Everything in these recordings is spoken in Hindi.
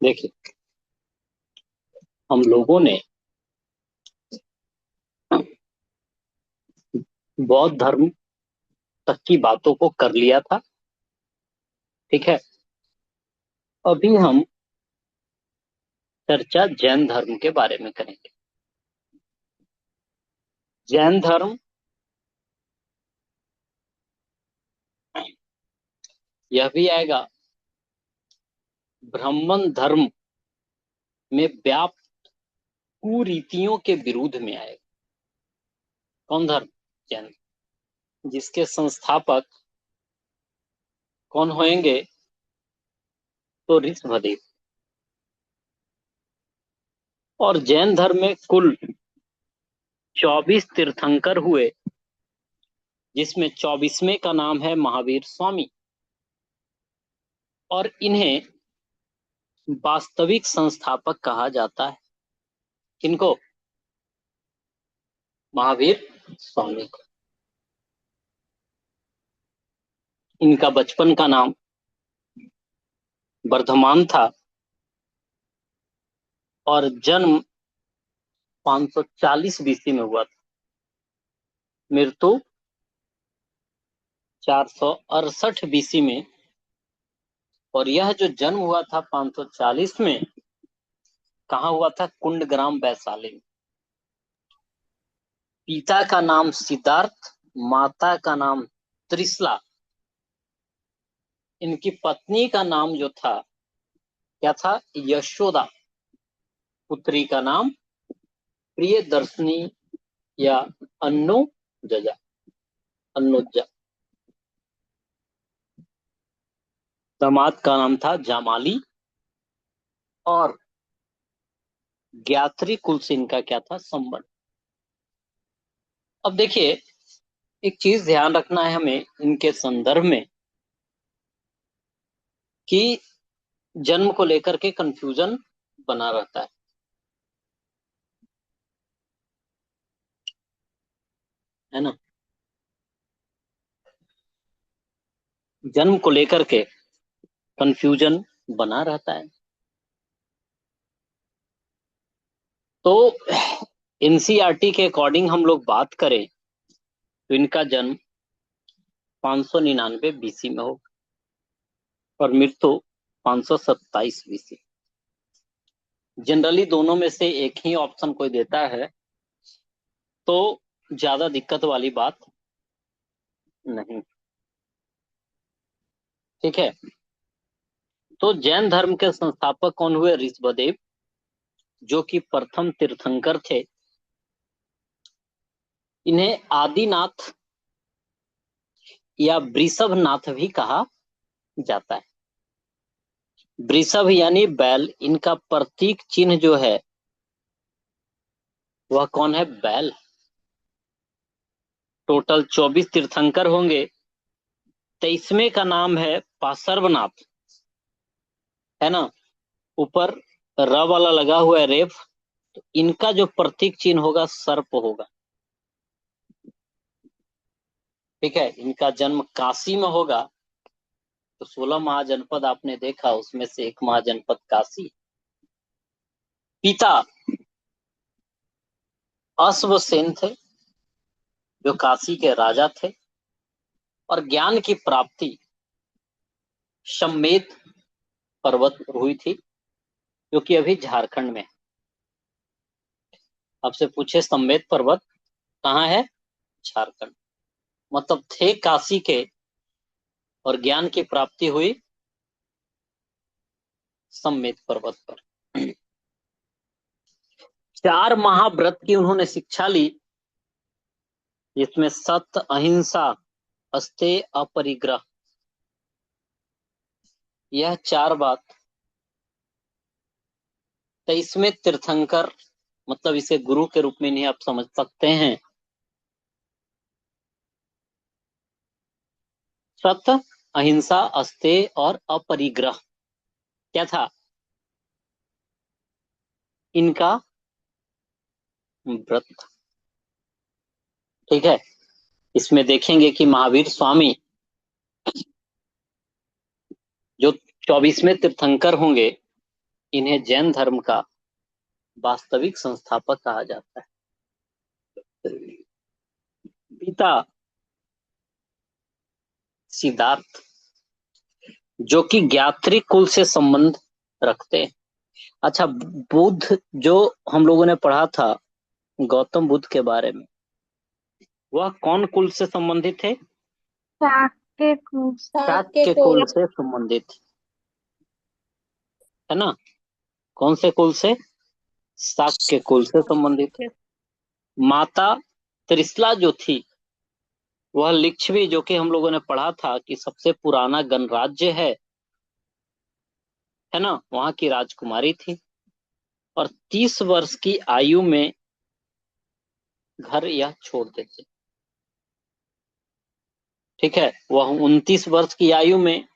देखिए, हम लोगों ने बौद्ध धर्म तक की बातों को कर लिया था। ठीक है। अभी हम चर्चा जैन धर्म के बारे में करेंगे। जैन धर्म यह भी आएगा ब्राह्मण धर्म में व्याप्त कुरीतियों के विरुद्ध में आएगा। कौन धर्म? जैन। जिसके संस्थापक कौन होंगे? तो ऋषभदेव। और जैन धर्म में कुल 24 तीर्थंकर हुए, जिसमें 24वें का नाम है महावीर स्वामी। और इन्हें वास्तविक संस्थापक कहा जाता है। किनको? महावीर स्वामी को। इनका बचपन का नाम वर्धमान था और जन्म 540 बीसी में हुआ था। मृत्यु 468 बीसी में। और यह जो जन्म हुआ था 540 में, कहाँ हुआ था? कुंडग्राम वैशाली में। पिता का नाम सिद्धार्थ, माता का नाम त्रिशला। इनकी पत्नी का नाम जो था, क्या था? यशोदा। पुत्री का नाम प्रियदर्शनी या अन्नूजजा। अन्नुजा। दामाद का नाम था जामाली। और ज्ञात्री कुल से इनका क्या था? संबंध। अब देखिए, एक चीज ध्यान रखना है हमें इनके संदर्भ में कि जन्म को लेकर के कंफ्यूजन बना रहता है ना? जन्म को लेकर के कंफ्यूजन बना रहता है। तो एनसीईआरटी के अकॉर्डिंग हम लोग बात करें तो इनका जन्म 599 बीसी में होगा और मृत्यु 527 बीसी। जनरली दोनों में से एक ही ऑप्शन कोई देता है तो ज्यादा दिक्कत वाली बात नहीं। ठीक है। तो जैन धर्म के संस्थापक कौन हुए? ऋषभदेव, जो कि प्रथम तीर्थंकर थे। इन्हें आदिनाथ या वृषभनाथ भी कहा जाता है। वृषभ यानी बैल। इनका प्रतीक चिन्ह जो है वह कौन है? बैल। टोटल 24 तीर्थंकर होंगे। 23वें का नाम है पार्श्वनाथ, है ना? ऊपर र वाला लगा हुआ है, रेफ। तो इनका जो प्रतीक चिन्ह होगा सर्प होगा। ठीक है। इनका जन्म काशी में होगा। तो 16 महाजनपद आपने देखा, उसमें से एक महाजनपद काशी। पिता अश्वसेन थे, जो काशी के राजा थे। और ज्ञान की प्राप्ति सम्मेद पर्वत पर हुई थी, जो कि अभी झारखंड में है। आपसे पूछे सम्मेद पर्वत कहाँ है? झारखंड। मतलब थे काशी के और ज्ञान की प्राप्ति हुई सम्मेद पर्वत पर। 4 महाव्रत की उन्होंने शिक्षा ली, जिसमें सत्य, अहिंसा, अस्तेय, अपरिग्रह, यह 4 बात। 23वें तीर्थंकर, मतलब इसे गुरु के रूप में नहीं आप समझ सकते हैं। सत्य, अहिंसा, अस्तेय और अपरिग्रह क्या था इनका? व्रत। ठीक है। इसमें देखेंगे कि महावीर स्वामी जो 24वें तीर्थंकर होंगे, इन्हें जैन धर्म का वास्तविक संस्थापक कहा जाता है। पिता सिद्धार्थ, जो कि ज्ञात्री कुल से संबंध रखते हैं। अच्छा, बुद्ध जो हम लोगों ने पढ़ा था गौतम बुद्ध के बारे में, वह कौन कुल से संबंधित है? शाक्य कुल। शाक्य कुल से संबंधित, है ना? कौन से कुल से? शाक्य कुल से संबंधित है। माता त्रिशला जो थी, वह लिच्छवी, जो कि हम लोगों ने पढ़ा था कि सबसे पुराना गणराज्य है ना, वहां की राजकुमारी थी। और 30 वर्ष की आयु में घर यह छोड़ देते। ठीक है, वह 29 वर्ष की आयु में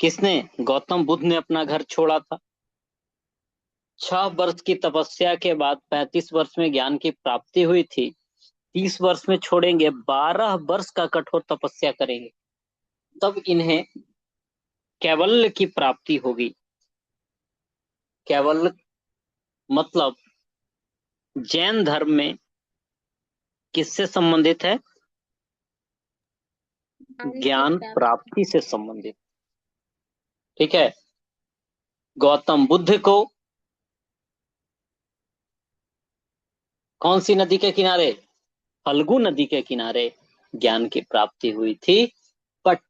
किसने? गौतम बुद्ध ने अपना घर छोड़ा था। 6 वर्ष की तपस्या के बाद 35 वर्ष में ज्ञान की प्राप्ति हुई थी। 30 वर्ष में छोड़ेंगे, 12 वर्ष का कठोर तपस्या करेंगे, तब इन्हें कैवल्य की प्राप्ति होगी। कैवल्य मतलब जैन धर्म में किससे संबंधित है? ज्ञान प्राप्ति से संबंधित। ठीक है, गौतम बुद्ध को कौन सी नदी के किनारे? फल्गु नदी के किनारे ज्ञान की प्राप्ति हुई थी। बट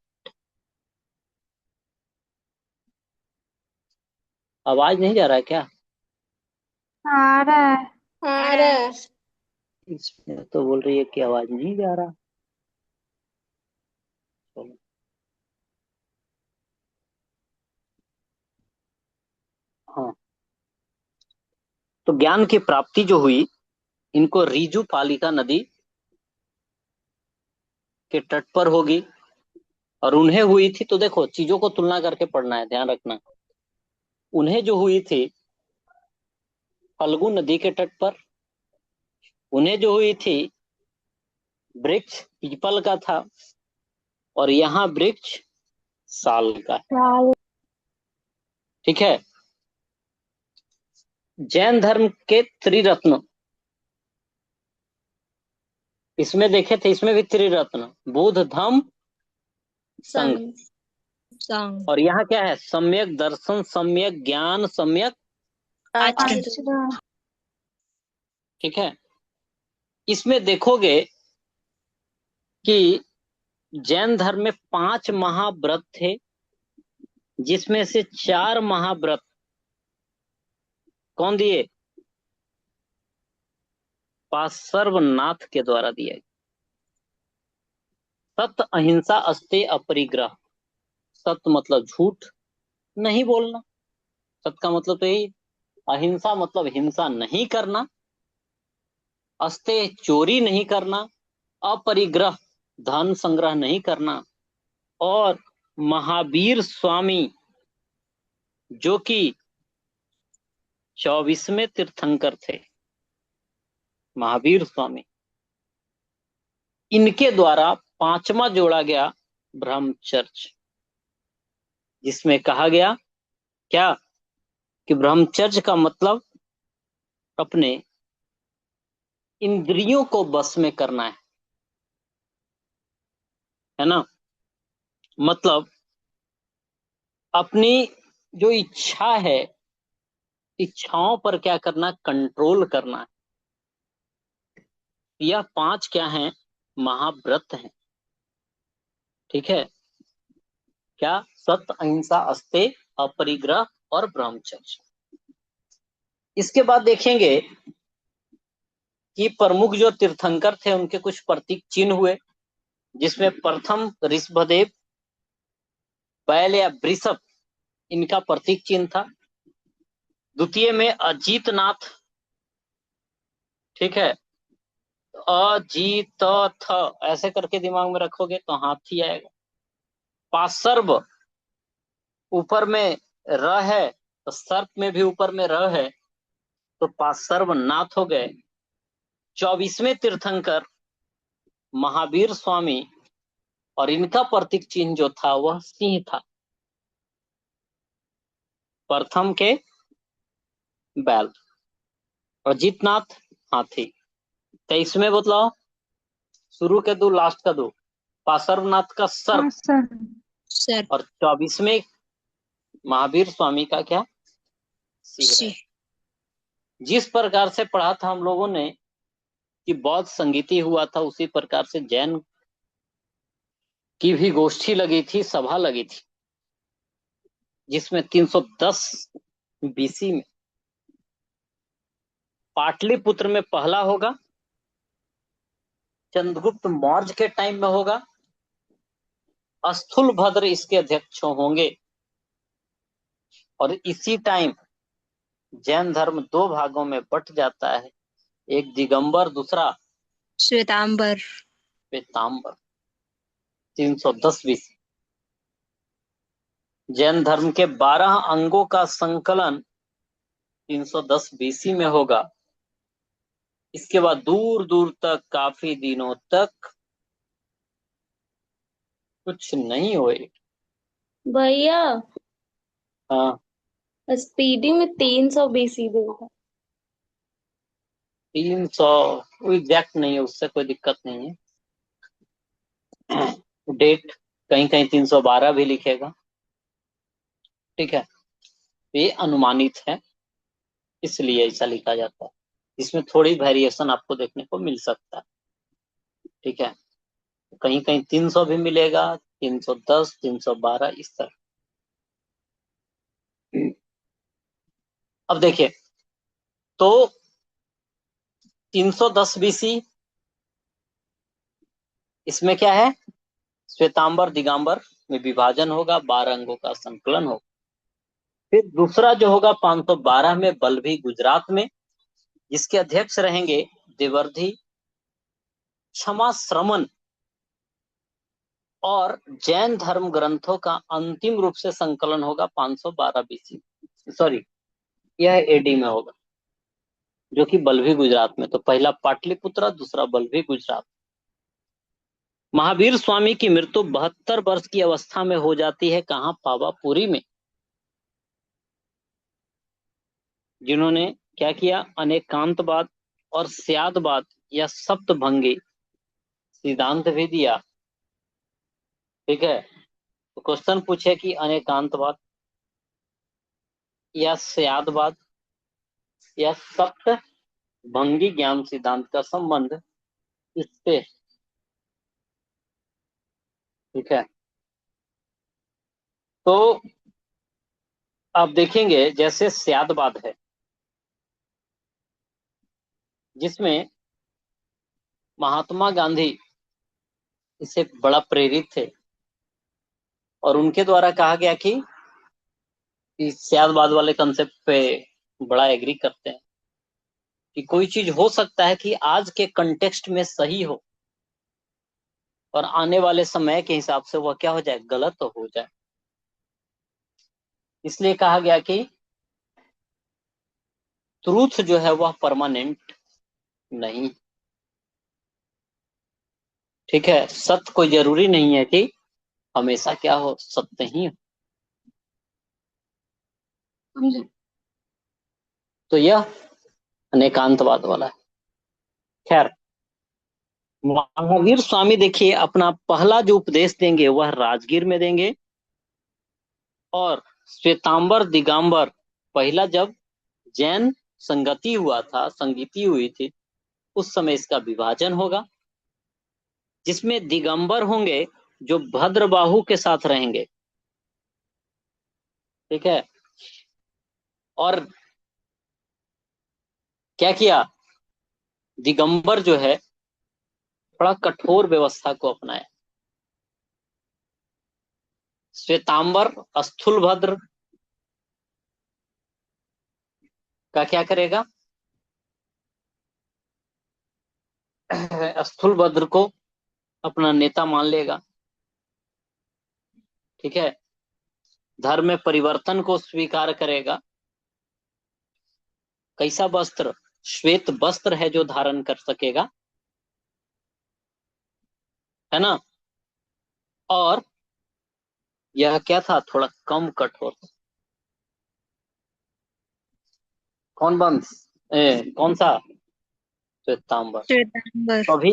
आवाज नहीं जा रहा है क्या? आ रहा है। आ रहा है। इसमें तो बोल रही है कि आवाज नहीं जा रहा। चलो। हाँ, तो ज्ञान की प्राप्ति जो हुई, इनको रीजू पालिका नदी के तट पर होगी। और उन्हें हुई थी, तो देखो चीजों को तुलना करके पढ़ना है, ध्यान रखना। उन्हें जो हुई थी फल्गु नदी के तट पर, उन्हें जो हुई थी वृक्ष पीपल का था, और यहाँ वृक्ष साल का है। ठीक है, जैन धर्म के त्रिरत्न, इसमें देखे थे, इसमें भी त्रिरत्न, बुद्ध धम्म संघ। और यहाँ क्या है? सम्यक दर्शन, सम्यक ज्ञान, सम्यक आचरण। ठीक है, इसमें देखोगे कि जैन धर्म में 5 महाव्रत थे, जिसमें से 4 महाव्रत कौन दिए? पार्श्वनाथ के द्वारा दिया गया। सत्य, अहिंसा, अस्तेय, अपरिग्रह। सत्य मतलब झूठ नहीं बोलना, सत्य का मतलब तो यही। अहिंसा मतलब हिंसा नहीं करना, अस्तेय चोरी नहीं करना, अपरिग्रह धन संग्रह नहीं करना, और महावीर स्वामी जो कि 24वें तीर्थंकर थे, महावीर स्वामी, इनके द्वारा 5वां जोड़ा गया ब्रह्मचर्य, जिसमें कहा गया क्या? कि ब्रह्मचर्य का मतलब अपने इंद्रियों को बस में करना है ना? मतलब अपनी जो इच्छा है, इच्छाओं पर क्या करना? कंट्रोल करना है। यह 5 क्या हैं? महाव्रत हैं। ठीक है, क्या? सत्य, अहिंसा, अस्तेय, अपरिग्रह और ब्रह्मचर्य। इसके बाद देखेंगे कि प्रमुख जो तीर्थंकर थे, उनके कुछ प्रतीक चिन्ह हुए, जिसमें प्रथम ऋषभदेव, बैल या वृषभ, इनका प्रतीक चिन्ह था। द्वितीय में अजीतनाथ, ठीक है, अजीत थ ऐसे करके दिमाग में रखोगे तो हाथी आएगा। पार्श्व, ऊपर में र है तो सर्प में भी ऊपर में र है, तो पार्श्व नाथ हो गए। 24वें तीर्थंकर महावीर स्वामी, और इनका प्रतीक चिन्ह जो था वह सिंह था। प्रथम के बैल, अजितनाथ हाथी। 23 में बतलाओ, शुरू के दो लास्ट का दो, पार्श्वनाथ का सर्प, सर। सर। और 24 में महावीर स्वामी का क्या, सिंह है। जिस प्रकार से पढ़ा था हम लोगों ने कि बौद्ध संगीति हुआ था, उसी प्रकार से जैन की भी गोष्ठी लगी थी, सभा लगी थी, जिसमें 310 बीसी में पाटलिपुत्र में पहला होगा, चंद्रगुप्त मौर्य के टाइम में होगा, स्थूलभद्र इसके अध्यक्ष होंगे, और इसी टाइम जैन धर्म दो भागों में बट जाता है, एक दिगंबर, दूसरा श्वेतांबर। श्वेतांबर। 310 बीसी जैन धर्म के 12 अंगों का संकलन 310 बीसी में होगा। इसके बाद दूर दूर तक, काफी दिनों तक कुछ नहीं हुए। भैया हाँ, स्पीडी में 300 BC देगा। 300 एग्जैक्ट नहीं है, उससे कोई दिक्कत नहीं है। डेट कहीं कहीं 312 भी लिखेगा, ठीक है, ये अनुमानित है, इसलिए ऐसा लिखा जाता है। इसमें थोड़ी वेरिएशन आपको देखने को मिल सकता है, ठीक है, कहीं कहीं 300 भी मिलेगा, 310, 312, इस तरह। अब देखिए, तो 310 बीसी इसमें क्या है, श्वेतांबर दिगंबर में विभाजन होगा, 12 अंगों का संकलन होगा। फिर दूसरा जो होगा 512 में बल्लभी गुजरात में, जिसके अध्यक्ष रहेंगे देवर्धि क्षमा श्रमण, और जैन धर्म ग्रंथों का अंतिम रूप से संकलन होगा 512 बीसी, सॉरी यह एडी में होगा, जो कि बल्लभी गुजरात में। तो पहला पाटलिपुत्र, दूसरा बल्लभी गुजरात। महावीर स्वामी की मृत्यु 72 वर्ष की अवस्था में हो जाती है, कहाँ, पावापुरी में। जिन्होंने क्या किया, अनेकांतवाद और स्यादवाद या सप्तभंगी सिद्धांत भी दिया, ठीक है। तो क्वेश्चन पूछे कि अनेकांतवाद या स्यादवाद या सप्तभंगी ज्ञान सिद्धांत का संबंध इससे, ठीक है। तो आप देखेंगे जैसे स्यादवाद है, जिसमें महात्मा गांधी इससे बड़ा प्रेरित थे, और उनके द्वारा कहा गया कि स्यादवाद वाले कंसेप्ट पे बड़ा एग्री करते हैं कि कोई चीज हो सकता है कि आज के कंटेक्स्ट में सही हो, और आने वाले समय के हिसाब से वह क्या हो जाए, गलत हो जाए। इसलिए कहा गया कि ट्रूथ जो है वह परमानेंट नहीं, ठीक है। सत्य कोई जरूरी नहीं है कि हमेशा क्या हो, सत्य ही हो, समझे। तो यह अनेकांतवाद वाला है। खैर, महावीर स्वामी देखिए अपना पहला जो उपदेश देंगे वह राजगीर में देंगे, और श्वेतांबर दिगंबर पहला जब जैन संगति हुआ था, संगीति हुई थी, उस समय इसका विभाजन होगा, जिसमें दिगंबर होंगे जो भद्रबाहु के साथ रहेंगे, ठीक है। और क्या किया, दिगंबर जो है थोड़ा कठोर व्यवस्था को अपनाया। श्वेतांबर स्थूलभद्र का क्या करेगा, स्थूलभद्र को अपना नेता मान लेगा, ठीक है। धर्म में परिवर्तन को स्वीकार करेगा। कैसा वस्त्र, श्वेत वस्त्र है जो धारण कर सकेगा, है ना। और यह क्या था, थोड़ा कम कठोर, कौन वंश? कौन सा? श्वेतांबर। श्वेतांबर। तो अभी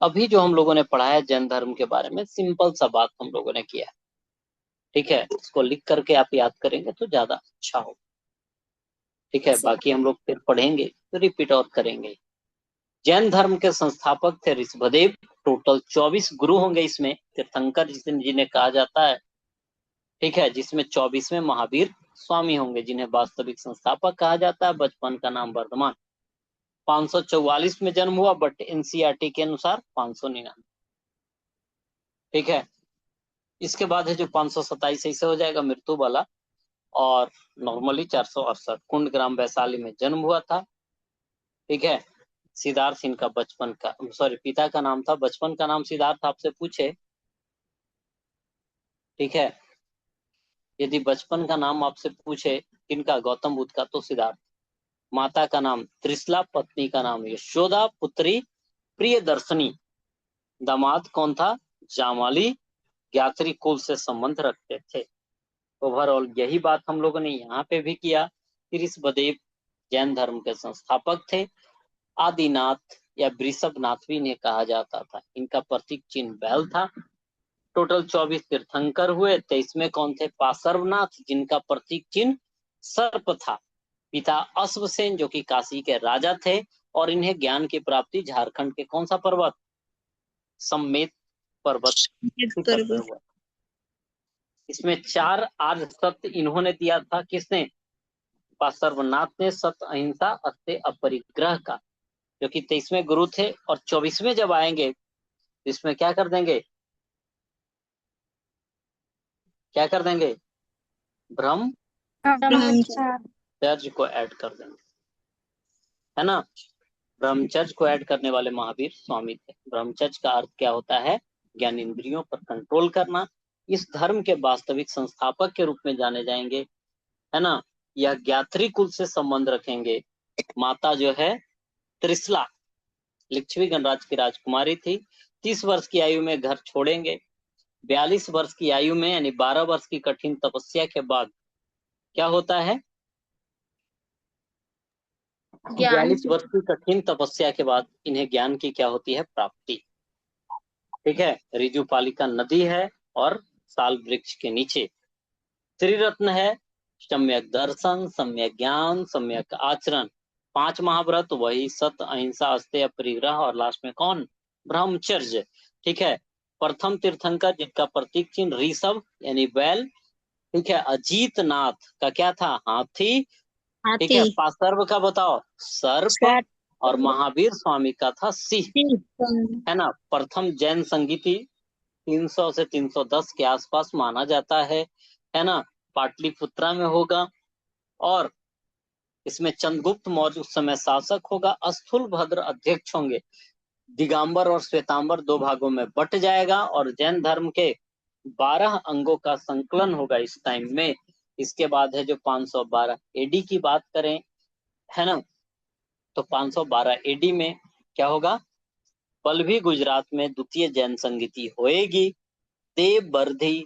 अभी जो हम लोगों ने पढ़ा है जैन धर्म के बारे में, सिंपल सा बात हम लोगों ने किया है। ठीक है, इसको लिख करके आप याद करेंगे तो ज्यादा अच्छा हो। ठीक है, बाकी हम लोग फिर पढ़ेंगे तो रिपीट और करेंगे। जैन धर्म के संस्थापक थे ऋषभदेव। टोटल 24 गुरु होंगे इसमें, तीर्थंकर जिन्हें कहा जाता है। ठीक है, जिसमें 24वें महावीर स्वामी होंगे, जिन्हें वास्तविक संस्थापक कहा जाता है। बचपन का नाम वर्धमान। 544 में जन्म हुआ, बट एनसीईआरटी के अनुसार 599। ठीक है, इसके बाद है जो 527 ऐसे हो जाएगा मृत्यु वाला, और नॉर्मली 468 कुंड ग्राम वैशाली में जन्म हुआ था। ठीक है, सिद्धार्थ इनका बचपन का, सॉरी, पिता का नाम था। बचपन का नाम सिद्धार्थ आपसे पूछे, ठीक है, यदि बचपन का नाम आपसे पूछे किनका, गौतम बुद्ध का, तो सिद्धार्थ। माता का नाम त्रिशला, पत्नी का नाम यशोदा, पुत्री प्रियदर्शनी। दामाद कौन था? जामाली। ज्ञात्री कुल से संबंध रखते थे। ओवरऑल यही बात हम लोगों ने यहाँ पे भी किया। ऋषभदेव जैन धर्म के संस्थापक थे। आदिनाथ या वृषभनाथ भी इन्हें कहा जाता था। इनका प्रतीक चिन्ह बैल था। टोटल 24 तीर्थंकर हुए। 23 में कौन थे? पार्श्वनाथ, जिनका प्रतीक चिन्ह सर्प था। पिता अश्वसेन, जो कि काशी के राजा थे, और इन्हें ज्ञान की प्राप्ति झारखंड के कौन सा पर्वत? सम्मेत पर्वत पर पर्वत। हुआ। इसमें 4 आर्य सत्य इन्होंने दिया था। किसने? पार्श्वनाथ ने। सत्य, अहिंसा, अस्त्य, अपरिग्रह का, जो कि 23वें गुरु थे। और 24वें जब आएंगे इसमें क्या कर देंगे? क्या कर देंगे? ब्रह्मचर्य। ब्रह्मचर्य को ऐड कर देंगे, है ना। ब्रह्मचर्य को ऐड करने वाले महावीर स्वामी थे। ब्रह्मचर्य का अर्थ क्या होता है? ज्ञान इंद्रियों पर कंट्रोल करना। इस धर्म के वास्तविक संस्थापक के रूप में जाने जाएंगे, है ना। यह ज्ञात्री कुल से संबंध रखेंगे। माता जो है त्रिशला, लिच्छवी गणराज की राजकुमारी थी। 30 वर्ष की आयु में घर छोड़ेंगे। 42 वर्ष की आयु में, यानी 12 वर्ष की कठिन तपस्या के बाद क्या होता है? ज्ञान 42 वर्ष की कठिन तपस्या के बाद इन्हें ज्ञान की क्या होती है? प्राप्ति। ठीक है, रिजुपालिका नदी है और साल वृक्ष के नीचे। त्रिरत्न है, सम्यक दर्शन, सम्यक ज्ञान, सम्यक आचरण। 5 महाव्रत, वही सत्य, अहिंसा, अस्तेय, परिग्रह, और लास्ट में कौन? ब्रह्मचर्य। ठीक है, प्रथम तीर्थंकर जिनका प्रतीक चिन्ह ऋषभ यानी बैल। ठीक है, अजीत नाथ का क्या था? हाथी। ठीक हाथी। है, पार्श्व का बताओ? सर्प। सर्प। और महावीर स्वामी का था सिंह, है ना। प्रथम जैन संगीति 300 से 310 के आसपास माना जाता है ना। पाटलिपुत्रा में होगा। और इसमें चंद्रगुप्त मौर्य उस समय शासक होगा। स्थूल भद्र अध्यक्ष होंगे। दिगंबर और श्वेतांबर 2 भागों में बट जाएगा, और जैन धर्म के 12 अंगों का संकलन होगा इस टाइम में। इसके बाद है जो 512 एडी की बात करें, है ना, तो 512 एडी में क्या होगा? पल्लवी गुजरात में द्वितीय जैन संगीति होएगी, देव वर्धि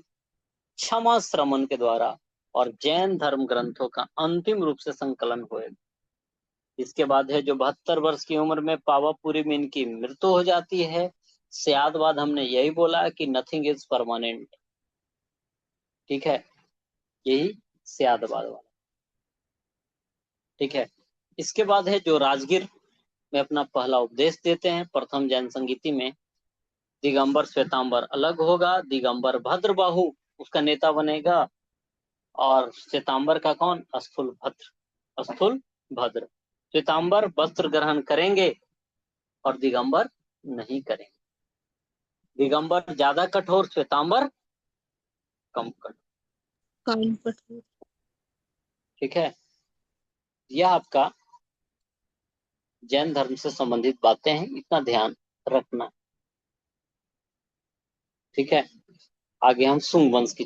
क्षमा श्रमण के द्वारा, और जैन धर्म ग्रंथों का अंतिम रूप से संकलन होएगा। इसके बाद है जो 72 वर्ष की उम्र में पावापुरी में इनकी मृत्यु हो जाती है। स्यादवाद हमने यही बोला कि नथिंग इज परमानेंट। ठीक है, यही स्यादवाद वाला। ठीक है, इसके बाद है जो राजगीर में अपना पहला उपदेश देते हैं। प्रथम जैन संगीति में दिगंबर श्वेतांबर अलग होगा। दिगंबर भद्रबाहु उसका नेता बनेगा, और श्वेतांबर का कौन? स्थूल भद्र। स्थूल भद्र। श्वेतांबर वस्त्र ग्रहण करेंगे और दिगंबर नहीं करेंगे। दिगंबर ज्यादा कठोर, श्वेतांबर कम कठोर। ठीक है, यह आपका जैन धर्म से संबंधित बातें हैं, इतना ध्यान रखना। ठीक है, आगे हम सुंग वंश की